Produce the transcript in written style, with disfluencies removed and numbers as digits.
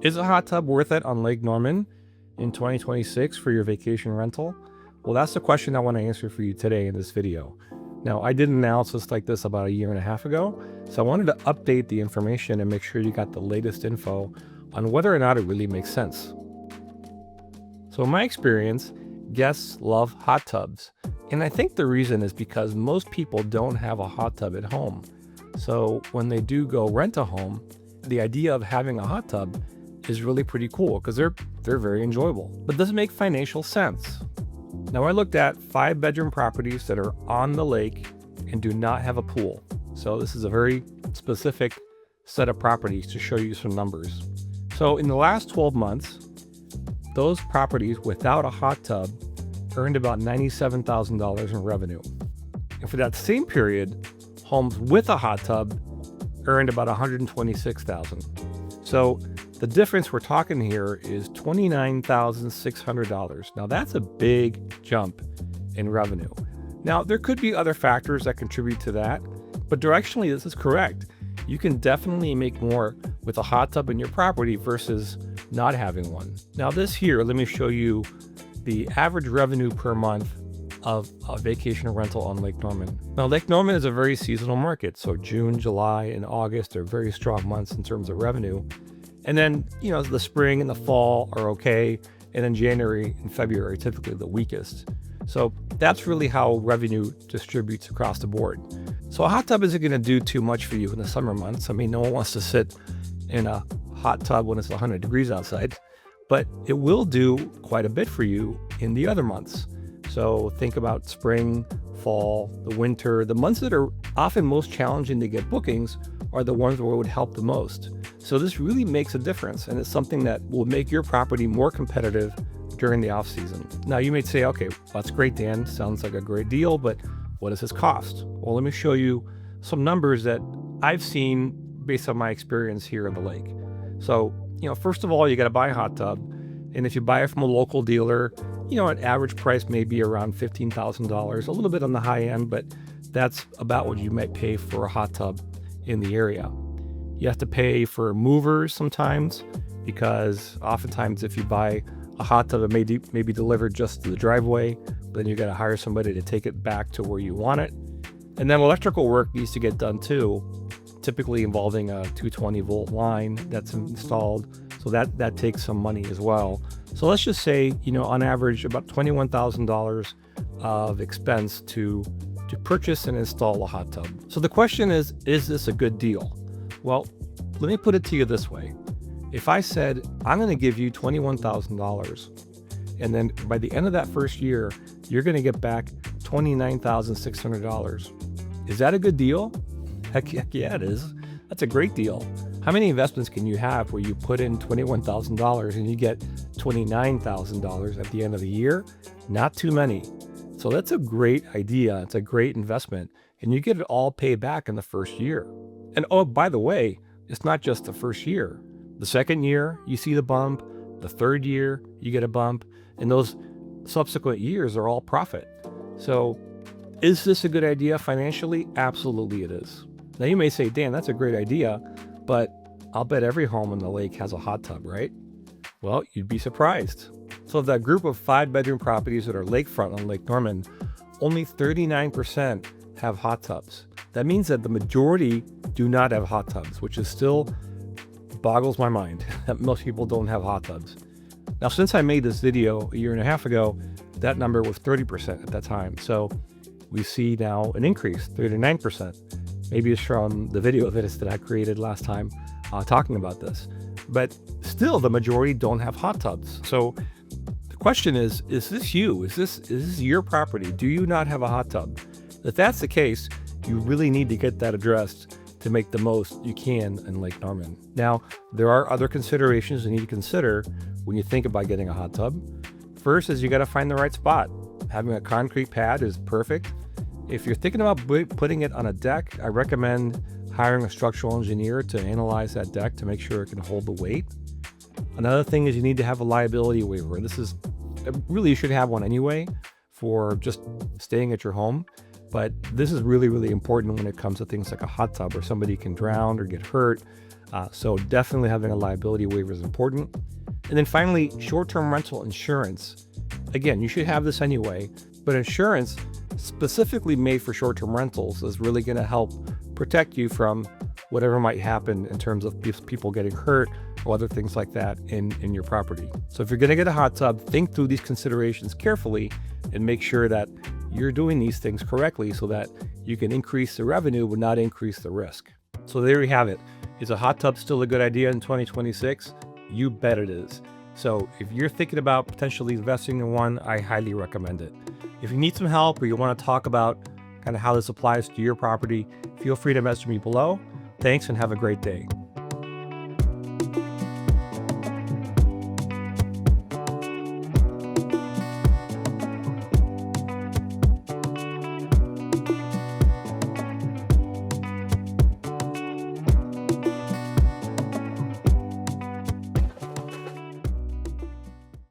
Is a hot tub worth it on Lake Norman in 2026 for your vacation rental? Well, that's the question I want to answer for you today in this video. Now, I did an analysis like this about a year and a half ago, so I wanted to update the information and make sure you got the latest info on whether or not it really makes sense. So in my experience, guests love hot tubs. And I think the reason is because most people don't have a hot tub at home. So when they do go rent a home, the idea of having a hot tub is really pretty cool because they're very enjoyable. But does it make financial sense? Now I looked at 5-bedroom properties that are on the lake and do not have a pool. So this is a very specific set of properties to show you some numbers. So in the last 12 months, those properties without a hot tub earned about $97,000 in revenue. And for that same period, homes with a hot tub earned about $126,000. So the difference we're talking here is $29,600. Now that's a big jump in revenue. Now there could be other factors that contribute to that, but directionally this is correct. You can definitely make more with a hot tub in your property versus not having one. Now this here, let me show you the average revenue per month of a vacation rental on Lake Norman. Now Lake Norman is a very seasonal market, so June, July, and August are very strong months in terms of revenue. And then, the spring and the fall are okay. And then January and February are typically the weakest. So that's really how revenue distributes across the board. So a hot tub isn't going to do too much for you in the summer months. I mean, no one wants to sit in a hot tub when it's 100 degrees outside, but it will do quite a bit for you in the other months. So think about spring, fall, the winter. The months that are often most challenging to get bookings are the ones where it would help the most. So this really makes a difference, and it's something that will make your property more competitive during the off season. Now you may say, okay, that's great, Dan, sounds like a great deal, but what does this cost? Well, let me show you some numbers that I've seen based on my experience here in the lake. So, first of all, you got to buy a hot tub. And if you buy it from a local dealer, an average price may be around $15,000, a little bit on the high end, but that's about what you might pay for a hot tub in the area. You have to pay for movers sometimes, because oftentimes if you buy a hot tub, it may be delivered just to the driveway, then you got to hire somebody to take it back to where you want it. And then electrical work needs to get done too, typically involving a 220 volt line that's installed. So that takes some money as well. So let's just say, on average about $21,000 of expense to purchase and install a hot tub. So the question is this a good deal? Well, let me put it to you this way. If I said, I'm going to give you $21,000, and then by the end of that first year, you're going to get back $29,600. Is that a good deal? Heck yeah, it is. That's a great deal. How many investments can you have where you put in $21,000 and you get $29,000 at the end of the year? Not too many. So that's a great idea. It's a great investment, and you get it all paid back in the first year. And oh, by the way, it's not just the first year. The second year, you see the bump. The third year, you get a bump. And those subsequent years are all profit. So is this a good idea financially? Absolutely it is. Now you may say, Dan, that's a great idea, but I'll bet every home in the lake has a hot tub, right? Well, you'd be surprised. So of that group of 5-bedroom properties that are lakefront on Lake Norman, only 39% have hot tubs. That means that the majority do not have hot tubs, which is still boggles my mind that most people don't have hot tubs. Now, since I made this video a year and a half ago, that number was 30% at that time. So we see now an increase, 39%. Maybe it's from the video that I created last time talking about this. But still, the majority don't have hot tubs. So the question is this you? Is this your property? Do you not have a hot tub? If that's the case, you really need to get that addressed to make the most you can in Lake Norman. Now, there are other considerations you need to consider when you think about getting a hot tub. First is you got to find the right spot. Having a concrete pad is perfect. If you're thinking about putting it on a deck, I recommend hiring a structural engineer to analyze that deck to make sure it can hold the weight. Another thing is you need to have a liability waiver. Really you should have one anyway for just staying at your home. But this is really, really important when it comes to things like a hot tub where somebody can drown or get hurt. So definitely having a liability waiver is important. And then finally, short-term rental insurance. Again, you should have this anyway, but insurance specifically made for short-term rentals is really going to help protect you from whatever might happen in terms of people getting hurt or other things like that in your property. So if you're going to get a hot tub, think through these considerations carefully and make sure that you're doing these things correctly so that you can increase the revenue but not increase the risk. So there you have it. Is a hot tub still a good idea in 2026? You bet it is. So if you're thinking about potentially investing in one, I highly recommend it. If you need some help or you want to talk about kind of how this applies to your property, feel free to message me below. Thanks and have a great day.